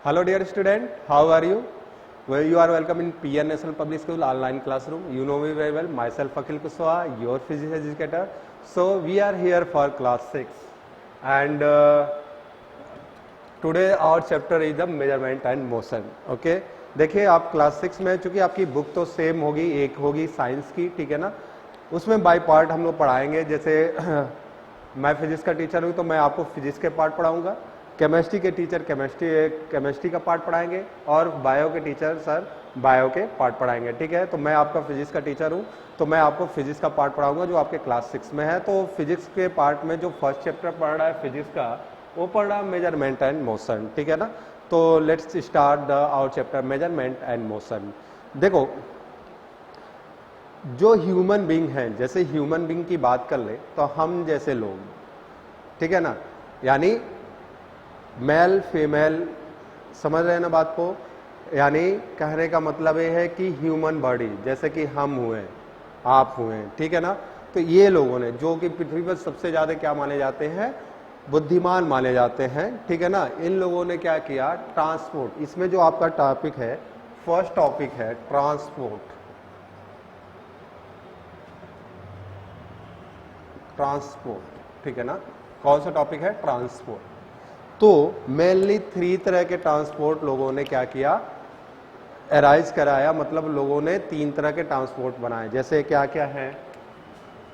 Hello dear student, how are you? Well, you are welcome in PR National Public School online classroom. You know me very well, myself Akhil Kushwaha, your physics educator. So we are here for class 6 and today our chapter is the measurement and motion. Okay, देखिए आप class 6 में, चूंकि आपकी book तो same होगी, एक होगी science की, ठीक है ना, उसमें बाय पार्ट हम लोग पढ़ाएंगे। जैसे मैं फिजिक्स का टीचर हूँ तो मैं आपको फिजिक्स के पार्ट पढ़ाऊंगा, केमिस्ट्री के टीचर केमिस्ट्री का पार्ट पढ़ाएंगे और बायो के टीचर सर बायो के पार्ट पढ़ाएंगे। ठीक है, तो मैं आपका फिजिक्स का टीचर हूँ तो मैं आपको फिजिक्स का पार्ट पढ़ाऊंगा जो आपके क्लास 6 में है। तो फिजिक्स के पार्ट में जो फर्स्ट चैप्टर पढ़ रहा है फिजिक्स का, वो पढ़ रहा है मेजरमेंट एंड मोशन। ठीक है ना, तो let's start our chapter measurement and motion. देखो, जो ह्यूमन बीइंग हैं, जैसे ह्यूमन बीइंग की बात कर ले तो हम जैसे लोग, ठीक है ना, यानी मेल फीमेल, समझ रहे हैं ना बात को, यानी कहने का मतलब ये है कि ह्यूमन बॉडी, जैसे कि हम हुए, आप हुए, ठीक है ना, तो ये लोगों ने, जो कि पृथ्वी पर सबसे ज्यादा क्या माने जाते हैं, बुद्धिमान माने जाते हैं, ठीक है ना, इन लोगों ने क्या किया, ट्रांसपोर्ट, इसमें जो आपका टॉपिक है, फर्स्ट टॉपिक है ट्रांसपोर्ट। ट्रांसपोर्ट, ठीक है ना, कौन सा टॉपिक है, ट्रांसपोर्ट। तो मेनली 3 तरह के ट्रांसपोर्ट लोगों ने क्या किया, एराइज कराया, मतलब लोगों ने 3 तरह के ट्रांसपोर्ट बनाए। जैसे क्या क्या है,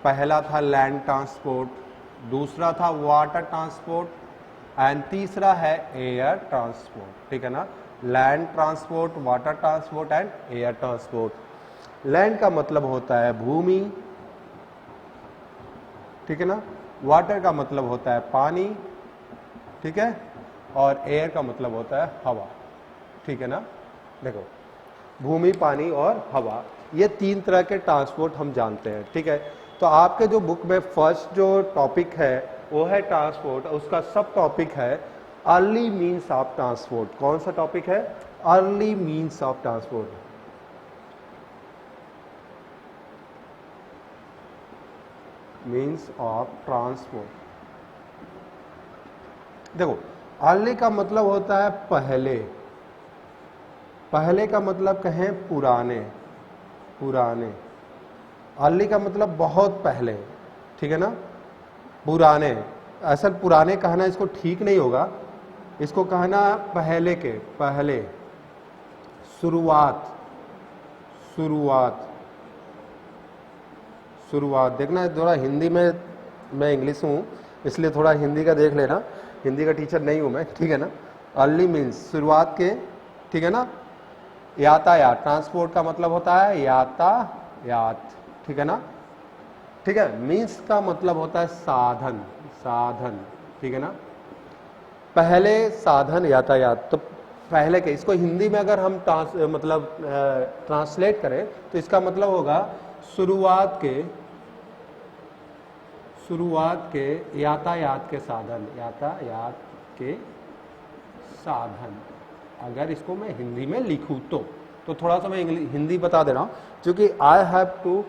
पहला था लैंड ट्रांसपोर्ट, दूसरा था वाटर ट्रांसपोर्ट एंड तीसरा है एयर ट्रांसपोर्ट। ठीक है ना, land transport, water transport and air transport. Land का मतलब होता है भूमि, ठीक है ना, वाटर का मतलब होता है पानी, ठीक है, और एयर का मतलब होता है हवा। ठीक है ना, देखो, भूमि, पानी और हवा, ये 3 तरह के ट्रांसपोर्ट हम जानते हैं। ठीक है, तो आपके जो बुक में फर्स्ट जो टॉपिक है वो है ट्रांसपोर्ट, उसका सब टॉपिक है अर्ली मीन्स ऑफ ट्रांसपोर्ट। कौन सा टॉपिक है, early means of transport. Means of transport. देखो, अर्ली का मतलब होता है पहले, पहले का मतलब कहें पुराने, पुराने। अर्ली का मतलब बहुत पहले, ठीक है ना, पुराने। असल पुराने कहना इसको ठीक नहीं होगा, इसको कहना पहले के, पहले, शुरुआत, शुरुआत, शुरुआत। देखना थोड़ा हिंदी में, मैं इंग्लिश हूँ इसलिए थोड़ा हिंदी का देख लेना, हिंदी का टीचर नहीं हूं मैं, ठीक है ना। अर्ली मीन्स शुरुआत के, ठीक है ना। यातायात, ट्रांसपोर्ट का मतलब होता है यातायात, ठीक है ना, ठीक है। मीन्स का मतलब होता है साधन, साधन, ठीक है ना। पहले साधन यातायात, तो पहले के, इसको हिंदी में अगर हम ट्रांसलेट करें तो इसका मतलब होगा शुरुआत के, शुरुआत के यातायात के साधन, यातायात के साधन। अगर इसको मैं हिंदी में लिखूं तो थोड़ा सा मैं हिंदी बता दे रहा हूं, क्योंकि I have to,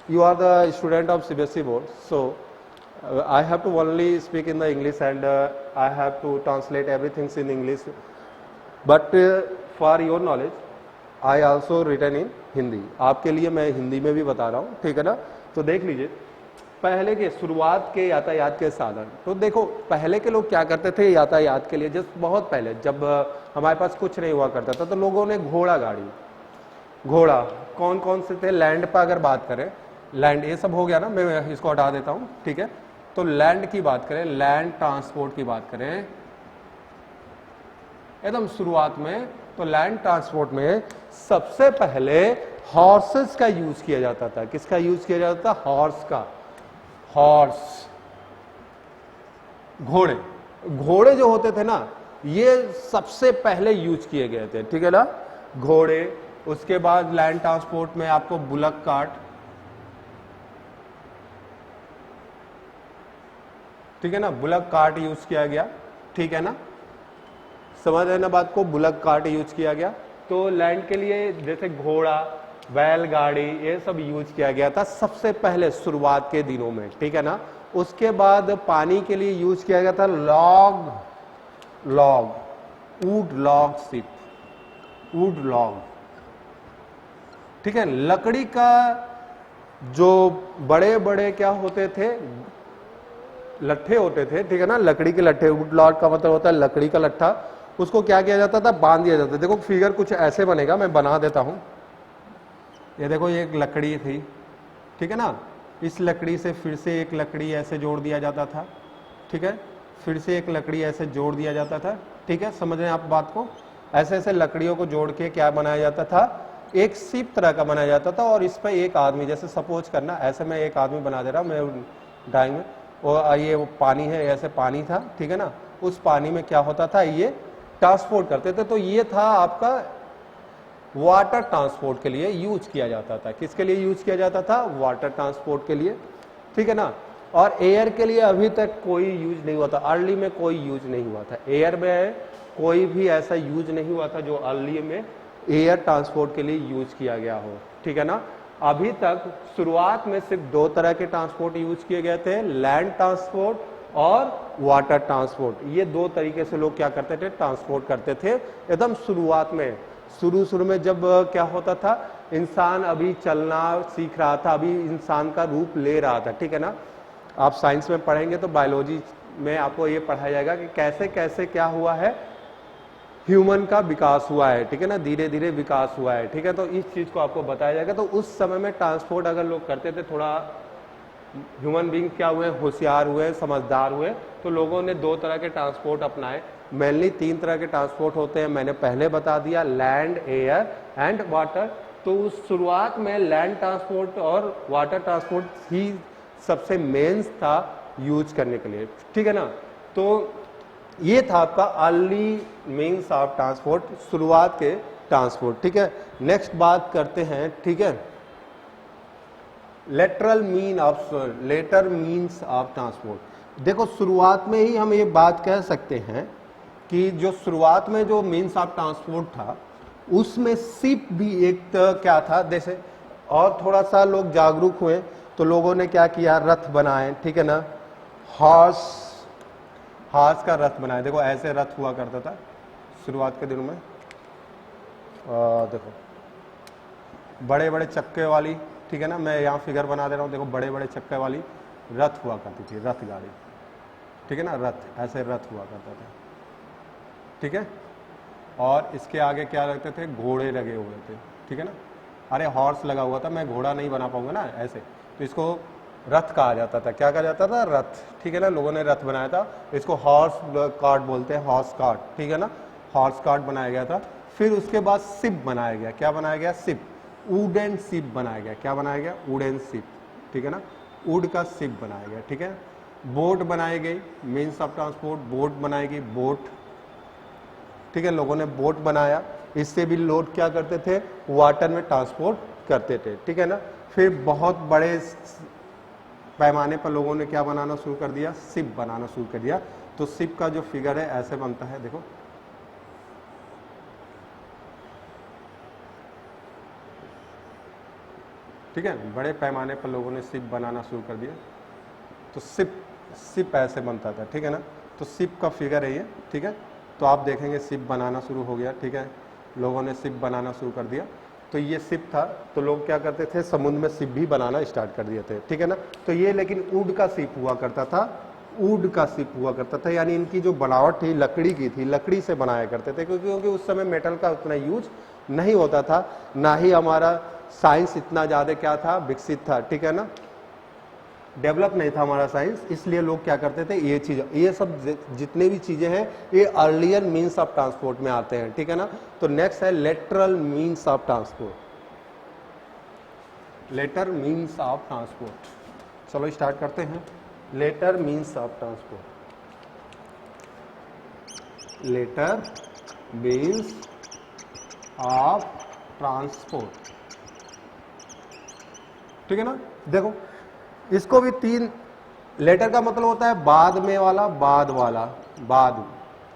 you are the student of CBSE board, so I have to only speak in the English and I have to translate everything in English, but for your knowledge I also written in Hindi. आपके लिए मैं हिंदी में भी बता रहा हूं, ठीक है ना। तो देख लीजिए, पहले के, शुरुआत के यातायात के साधन। तो देखो, पहले के लोग क्या करते थे यातायात के लिए, जस्ट बहुत पहले जब हमारे पास कुछ नहीं हुआ करता था तो लोगों ने घोड़ा गाड़ी, घोड़ा कौन कौन से थे, लैंड पर अगर बात करें, लैंड ये सब हो गया ना, मैं इसको हटा देता हूं, ठीक है। तो लैंड की बात करें, लैंड ट्रांसपोर्ट की बात करें एकदम शुरुआत में, तो लैंड ट्रांसपोर्ट में सबसे पहले हॉर्सेस का यूज किया जाता था। किसका यूज किया जाता था, हॉर्स का, हॉर्स, घोड़े। घोड़े जो होते थे ना, ये सबसे पहले यूज किए गए थे, ठीक है ना, घोड़े। उसके बाद लैंड ट्रांसपोर्ट में आपको बुलक कार्ट, ठीक है ना, बुलक कार्ट यूज किया गया, ठीक है ना, समझ रहे ना बात को, बुलक कार्ट यूज किया गया। तो लैंड के लिए जैसे घोड़ा, बैलगाड़ी, ये सब यूज किया गया था सबसे पहले शुरुआत के दिनों में, ठीक है ना। उसके बाद पानी के लिए यूज किया गया था log, log, would log ship, would log, ठीक है। लकड़ी का जो बड़े बड़े क्या होते थे, लट्ठे होते थे, ठीक है ना, लकड़ी के लट्ठे, वुड लॉग का मतलब होता है लकड़ी का लट्ठा, उसको क्या किया जाता था, बांध दिया जाता था। देखो फिगर कुछ ऐसे बनेगा, मैं बना देता हूं। ये देखो ये एक लकड़ी थी, ठीक है ना, इस लकड़ी से फिर से एक लकड़ी ऐसे जोड़ दिया जाता था, ठीक है, फिर से एक लकड़ी ऐसे जोड़ दिया जाता था, ठीक है, समझ रहे हैं आप बात को। ऐसे ऐसे लकड़ियों को जोड़ के क्या बनाया जाता था, एक शिप तरह का बनाया जाता था। और इस पर एक आदमी, जैसे सपोज करना ऐसे मैं एक आदमी बना दे रहा हूँ, मैं ड्राइंग में, और ये वो पानी है, ऐसे पानी था, ठीक है ना, उस पानी में क्या होता था, ये ट्रांसपोर्ट करते थे। तो ये था आपका वाटर ट्रांसपोर्ट के लिए यूज किया जाता था। किसके लिए यूज किया जाता था, वाटर ट्रांसपोर्ट के लिए, ठीक है ना। और एयर के लिए अभी तक कोई यूज नहीं हुआ था, अर्ली में कोई यूज नहीं हुआ था, एयर में कोई भी ऐसा यूज नहीं हुआ था जो अर्ली में एयर ट्रांसपोर्ट के लिए यूज किया गया हो, ठीक है ना। अभी तक शुरुआत में सिर्फ दो तरह के ट्रांसपोर्ट यूज किए गए थे, लैंड ट्रांसपोर्ट और वाटर ट्रांसपोर्ट। ये दो तरीके से लोग क्या करते थे, ट्रांसपोर्ट करते थे एकदम शुरुआत में। शुरू में जब क्या होता था, इंसान अभी चलना सीख रहा था, अभी इंसान का रूप ले रहा था, ठीक है ना। आप साइंस में पढ़ेंगे तो बायोलॉजी में आपको ये पढ़ाया जाएगा कि कैसे कैसे क्या हुआ है, ह्यूमन का विकास हुआ है, ठीक है ना, धीरे धीरे विकास हुआ है, ठीक है। तो इस चीज को आपको बताया जाएगा। तो उस समय में ट्रांसपोर्ट अगर लोग करते थे, थोड़ा ह्यूमन बींग क्या हुए, होशियार हुए, समझदार हुए, तो लोगों ने दो तरह के ट्रांसपोर्ट अपनाए। मेनली तीन तरह के ट्रांसपोर्ट होते हैं, मैंने पहले बता दिया, लैंड, एयर एंड वाटर। तो उस शुरुआत में लैंड ट्रांसपोर्ट और वाटर ट्रांसपोर्ट ही सबसे मेंस था यूज करने के लिए, ठीक है ना। तो ये था आपका अर्ली मीन्स ऑफ ट्रांसपोर्ट, शुरुआत के ट्रांसपोर्ट, ठीक है। नेक्स्ट बात करते हैं, ठीक है, लेटरल मीन्स ऑफ ट्रांसपोर्ट। देखो शुरुआत में ही हम ये बात कह सकते हैं कि जो शुरुआत में जो मीन्स ऑफ ट्रांसपोर्ट था उसमें शिप भी एक क्या था, जैसे और थोड़ा सा लोग जागरूक हुए तो लोगों ने क्या किया, रथ बनाए, ठीक है ना, हॉर्स का रथ बनाया। देखो ऐसे रथ हुआ करता था शुरुआत के दिनों में, देखो बड़े बड़े चक्के वाली, ठीक है ना, मैं यहाँ फिगर बना दे रहा हूँ, देखो बड़े बड़े चक्के वाली रथ हुआ करती थी, रथ गाड़ी, ठीक है ना, रथ, ऐसे रथ हुआ करता था, ठीक है। और इसके आगे क्या लगते थे, घोड़े लगे हुए थे, ठीक है ना। अरे हॉर्स लगा हुआ था, मैं घोड़ा नहीं बना पाऊंगा ना ऐसे, तो इसको रथ कहा जाता था। क्या कहा जाता था, रथ, ठीक है ना। लोगों ने रथ बनाया था, इसको हॉर्स कार्ट बोलते हैं, हॉर्स कार्ट, ठीक है ना, हॉर्स कार्ट बनाया गया था। फिर उसके बाद शिप बनाया गया, क्या बनाया गया, शिप, वुडन शिप बनाया गया। क्या बनाया गया, वुडन शिप, ठीक है ना, वुड का शिप बनाया गया, ठीक है। बोट बनाई गई, मीन्स ऑफ ट्रांसपोर्ट, बोट बनाई गई, बोट, ठीक है, लोगों ने बोट बनाया, इससे भी लोग क्या करते थे, वाटर में ट्रांसपोर्ट करते थे, ठीक है ना। फिर बहुत बड़े पैमाने पर लोगों ने क्या बनाना शुरू कर दिया, शिप बनाना शुरू कर दिया। तो शिप का जो फिगर है ऐसे बनता है, देखो ठीक है, बड़े पैमाने पर लोगों ने शिप बनाना शुरू कर दिया। तो शिप ऐसे बनता था, ठीक है ना। तो शिप का फिगर है ये, ठीक है। तो आप देखेंगे शिप बनाना शुरू हो गया, ठीक है, लोगों ने शिप बनाना शुरू कर दिया। तो ये शिप था, तो लोग क्या करते थे, समुद्र में शिप भी बनाना स्टार्ट कर दिए थे, ठीक है ना। तो ये लेकिन वुड का शिप हुआ करता था, वुड का शिप हुआ करता था, यानी इनकी जो बनावट थी लकड़ी की थी, लकड़ी से बनाया करते थे, क्योंकि उस समय मेटल का उतना यूज नहीं होता था, ना ही हमारा साइंस इतना ज्यादा क्या था, विकसित था, ठीक है ना, डेवलप नहीं था हमारा साइंस। इसलिए लोग क्या करते थे, ये चीज, ये सब जितने भी चीजें हैं ये अर्लियर मीन्स ऑफ ट्रांसपोर्ट में आते हैं, ठीक है ना। तो नेक्स्ट है lateral means of transport, letter means of transport. चलो स्टार्ट करते हैं, letter means of transport, letter means of transport, ठीक है ना। देखो इसको भी तीन, लेटर का मतलब होता है बाद में वाला, बाद वाला, बाद,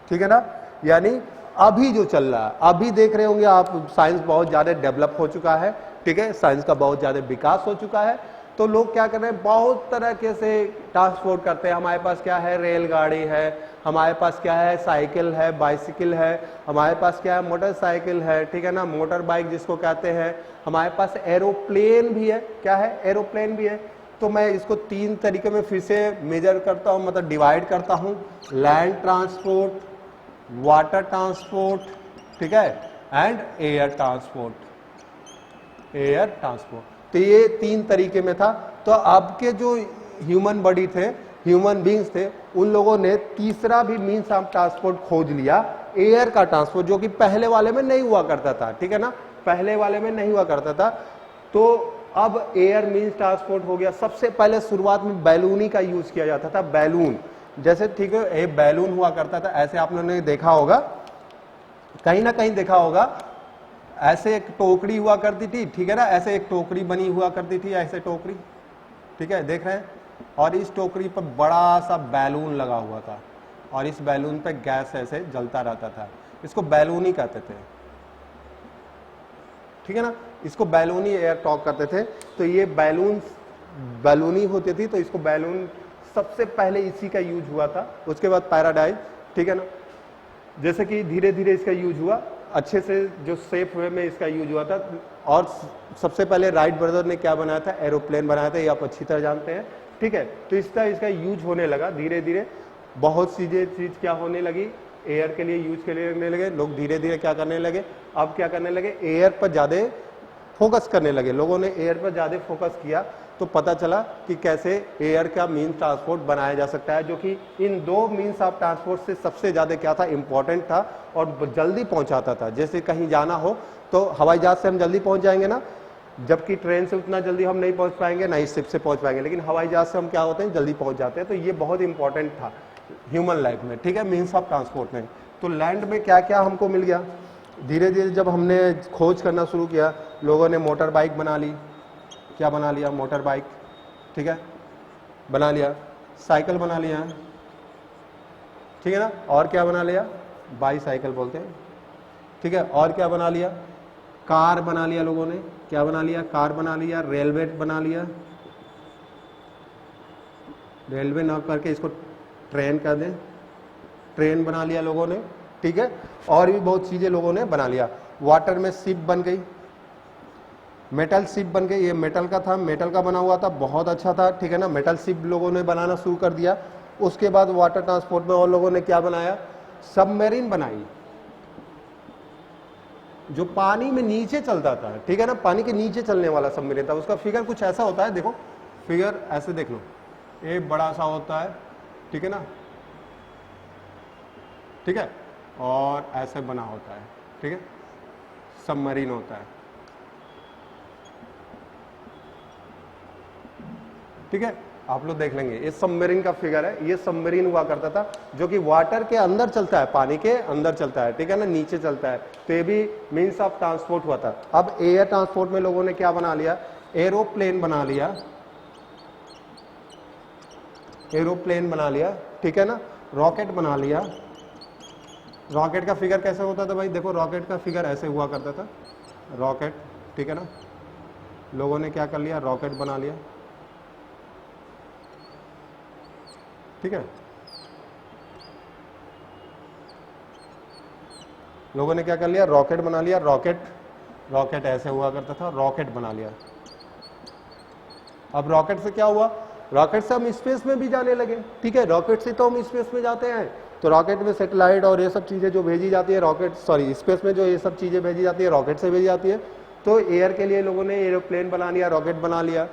ठीक है ना, यानी अभी जो चल रहा है, अभी देख रहे होंगे आप, साइंस बहुत ज्यादा डेवलप हो चुका है, ठीक है, साइंस का बहुत ज्यादा विकास हो चुका है। तो लोग क्या कर रहे हैं, बहुत तरह के से ट्रांसपोर्ट करते हैं। हमारे पास क्या है, रेलगाड़ी है, हमारे पास क्या है, साइकिल है, बाइसिकल है, हमारे पास क्या है, मोटरसाइकिल है, ठीक है ना, मोटर बाइक जिसको कहते हैं, हमारे पास एरोप्लेन भी है। क्या है, एरोप्लेन भी है। तो मैं इसको 3 तरीके में फिर से मेजर करता हूं, मतलब डिवाइड करता हूं, लैंड ट्रांसपोर्ट, वाटर ट्रांसपोर्ट, ठीक है, and air transport. Air transport, तो ये 3 तरीके में था। तो आपके जो ह्यूमन बॉडी थे, ह्यूमन बींग्स थे, उन लोगों ने तीसरा भी मीन्स ऑफ ट्रांसपोर्ट खोज लिया, एयर का ट्रांसपोर्ट, जो कि पहले वाले में नहीं हुआ करता था, ठीक है ना, पहले वाले में नहीं हुआ करता था। तो अब एयर मीन्स ट्रांसपोर्ट हो गया। सबसे पहले शुरुआत में बैलूनी का यूज किया जाता था, बैलून जैसे, ठीक है, ये बैलून हुआ करता था, ऐसे आप लोगों ने देखा होगा, कहीं ना कहीं देखा होगा, ऐसे एक टोकरी हुआ करती थी, ठीक है ना, ऐसे एक टोकरी बनी हुआ करती थी, ऐसे टोकरी, ठीक है, देख रहे हैं, और इस टोकरी पर बड़ा सा बैलून लगा हुआ था, और इस बैलून पे गैस ऐसे जलता रहता था, इसको बैलूनी कहते थे, ठीक है ना, इसको बैलूनी एयर टॉक करते थे। तो ये बैलूनी होती थी, तो इसको बैलून सबसे पहले इसी का यूज हुआ था। उसके बाद पैराडाइज, ठीक है ना, जैसे कि धीरे धीरे इसका यूज हुआ, अच्छे से जो सेफ वे में इसका यूज हुआ था। और सबसे पहले राइट ब्रदर ने क्या बनाया था, एरोप्लेन बनाया था, ये आप अच्छी तरह जानते हैं, ठीक है। तो इस तरह इसका यूज होने लगा धीरे धीरे, बहुत सी चीज क्या होने लगी, एयर के लिए यूज करने लगे लोग, धीरे धीरे क्या करने लगे, अब क्या करने लगे, एयर पर ज्यादा फोकस करने लगे। लोगों ने एयर पर ज्यादा फोकस किया, तो पता चला कि कैसे एयर का मीन्स ट्रांसपोर्ट बनाया जा सकता है, जो कि इन 2 मीन्स ऑफ ट्रांसपोर्ट से सबसे ज्यादा क्या था, इंपॉर्टेंट था और जल्दी पहुंचाता था। जैसे कहीं जाना हो तो हवाई जहाज से हम जल्दी पहुंच जाएंगे ना, जबकि ट्रेन से उतना जल्दी हम नहीं पहुंच पाएंगे, ना ही शिप से पहुंच पाएंगे, लेकिन हवाई जहाज से हम क्या होते हैं, जल्दी पहुंच जाते हैं। तो ये बहुत इंपॉर्टेंट था ह्यूमन लाइफ में, ठीक है, मीन्स ऑफ ट्रांसपोर्ट में। तो लैंड में क्या क्या हमको मिल गया, धीरे धीरे जब हमने खोज करना शुरू किया, लोगों ने मोटर बाइक बना ली। क्या बना लिया, मोटर बाइक, ठीक है, बना लिया, साइकिल बना लिया, ठीक है ना, और क्या बना लिया, बाईसाइकिल बोलते हैं, ठीक है, और क्या बना लिया, कार बना लिया लोगों ने। क्या बना लिया, कार बना लिया, रेलवे बना लिया, रेलवे ना करके इसको ट्रेन कर दें, ट्रेन बना लिया लोगों ने, ठीक है, और भी बहुत चीजें लोगों ने बना लिया। वाटर में शिप बन गई, मेटल शिप बन गई, ये मेटल का था, मेटल का बना हुआ था, बहुत अच्छा था, ठीक है ना, मेटल शिप लोगों ने बनाना शुरू कर दिया। उसके बाद वाटर ट्रांसपोर्ट में और लोगों ने क्या बनाया, सबमरीन बनाई, जो पानी में नीचे चलता था, ठीक है ना, पानी के नीचे चलने वाला सबमरीन था। उसका फिगर कुछ ऐसा होता है, देखो फिगर ऐसे देख लो, ये बड़ा सा होता है, ठीक है ना, ठीक है, और ऐसे बना होता है, ठीक है, सबमरीन होता है, ठीक है, आप लोग देख लेंगे, ये सबमरीन का फिगर है। ये सबमरीन हुआ करता था, जो कि वाटर के अंदर चलता है, पानी के अंदर चलता है, ठीक है ना, नीचे चलता है। तो ये भी मीन्स ऑफ ट्रांसपोर्ट हुआ था। अब एयर ट्रांसपोर्ट में लोगों ने क्या बना लिया, एरोप्लेन बना लिया, एरोप्लेन बना लिया, ठीक है ना, रॉकेट बना लिया। रॉकेट का फिगर कैसे होता था भाई, देखो रॉकेट का फिगर ऐसे हुआ करता था, रॉकेट, ठीक है ना, लोगों ने क्या कर लिया, रॉकेट बना लिया, ठीक है, लोगों ने क्या कर लिया, रॉकेट बना लिया, रॉकेट ऐसे हुआ करता था, रॉकेट बना लिया। अब रॉकेट से क्या हुआ, रॉकेट से हम स्पेस में भी जाने लगे, ठीक है, रॉकेट से तो हम स्पेस में जाते हैं, तो रॉकेट में सैटेलाइट और ये सब चीजें जो भेजी जाती है, रॉकेट सॉरी स्पेस में जो ये सब चीजें भेजी जाती है, रॉकेट से भेजी जाती है। तो एयर के लिए लोगों ने एरोप्लेन बना लिया, रॉकेट बना लिया,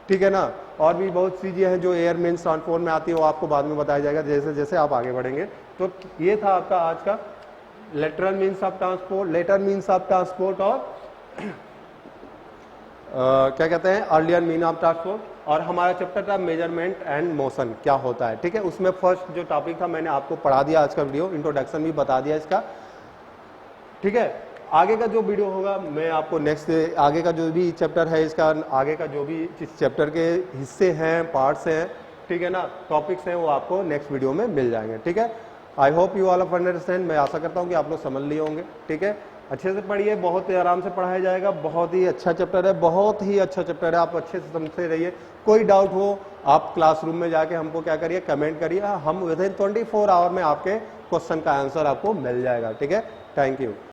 ठीक है ना, और भी बहुत चीजें हैं जो एयर मीन्स ट्रांसपोर्ट में आती है, वो आपको बाद में बताया जाएगा जैसे जैसे आप आगे बढ़ेंगे। तो ये था आपका आज का lateral means of transport, letter means of transport, और क्या कहते हैं, अर्लियर मीन ऑफ ट्रांसपोर्ट। और हमारा चैप्टर था मेजरमेंट एंड मोशन, क्या होता है, ठीक है। उसमें फर्स्ट जो टॉपिक था मैंने आपको पढ़ा दिया, आज का वीडियो इंट्रोडक्शन भी बता दिया इसका, ठीक है। आगे का जो वीडियो होगा मैं आपको नेक्स्ट, आगे का जो भी चैप्टर है इसका, आगे का जो भी इस चैप्टर के हिस्से हैं, पार्ट्स हैं, ठीक है ना, टॉपिक्स हैं, वो आपको नेक्स्ट वीडियो में मिल जाएंगे, ठीक है। I hope you all of understand. मैं आशा करता हूँ कि आप लोग समझ लिए होंगे। ठीक है, अच्छे से पढ़िए, बहुत ही आराम से पढ़ाया जाएगा, बहुत ही अच्छा चैप्टर है, बहुत ही अच्छा चैप्टर है, आप अच्छे से समझते रहिए। कोई डाउट हो आप क्लासरूम में जाके हमको क्या करिए, कमेंट करिए, हम विद इन 24 आवर में आपके क्वेश्चन का आंसर आपको मिल जाएगा। ठीक है, थैंक यू।